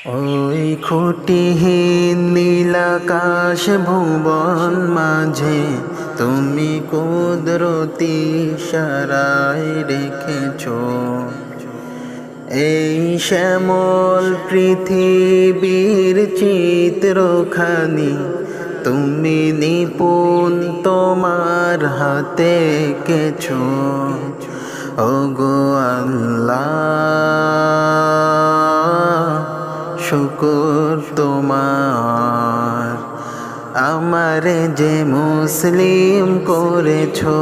ওই খুঁটিহীন নীলাকাশ ভুবন মাঝে তুমি কুদরতি ইশারায় রেখেছো এই শ্যামল পৃথিবীর চিত্রখানি তুমি নিপুণ তোমার হাতে এঁকেছো। ওগো আল্লাহ, শুকর তোমার, আমারে যে মুসলিম করেছো।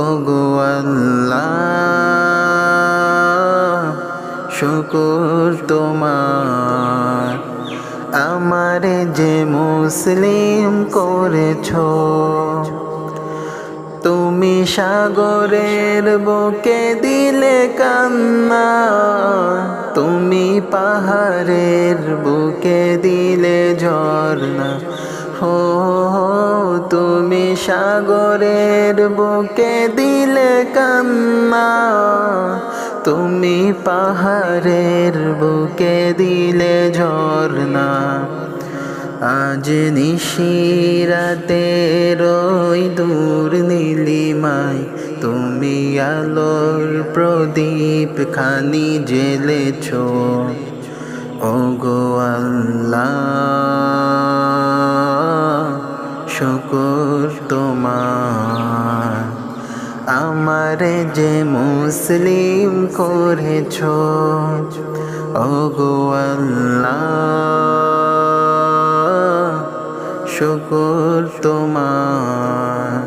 ওগো আল্লাহ, শুকর তোমার, আমারে যে মুসলিম করেছো। তুমি সাগরের বুকে দিলে কান্না, তুমি পাহাড়ের বুকে দিলে ঝর্ণা। হো তুমি সাগরের বুকে দিলে কান্না, তুমি পাহাড়ের বুকে দিলে ঝর্ণা। আজ নিশিরাতের ওই দূর নীলিমায় তুমি আলোর প্রদীপ খানি জ্বেলেছো। ওগো আল্লাহ, শুকর তোমার, আমারে যে মুসলিম করেছো। ওগো আল্লাহ, শুকর তোমার,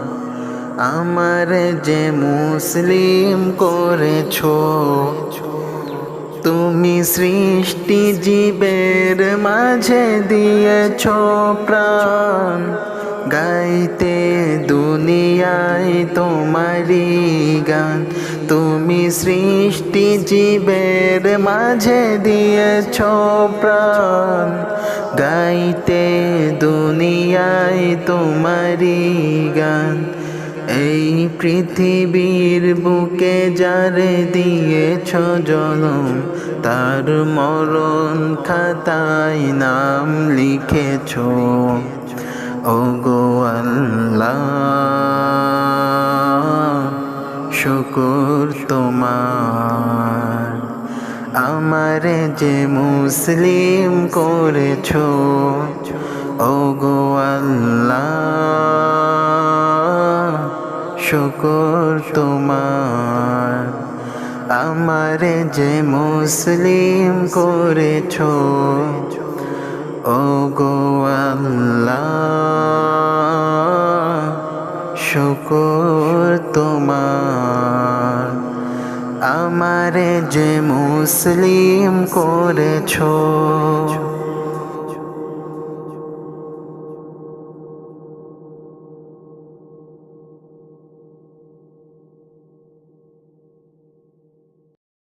আমারে যে মুসলিম করেছো। তুমি সৃষ্টি জীবের মাঝে দিয়েছো প্রাণ, গাইতে দুনিয়ায় তোমারি গান। তুমি সৃষ্টি জীবের মাঝে দিয়েছো প্রাণ, গাইতে দুনিয়ায় তোমারি গান। এই পৃথিবীর বুকে যারে দিয়েছো জনম, তার মরণ খাতায় নাম লিখেছো। ওগো আল্লাহ, শুকর তোমার, আমারে যে মুসলিম করেছো। ওগো আল্লাহ, শুকর তোমার, আমারে যে মুসলিম করেছো। ওগো আল্লাহ, শুকর তোমার, আমারে যে মুসলিম করেছো।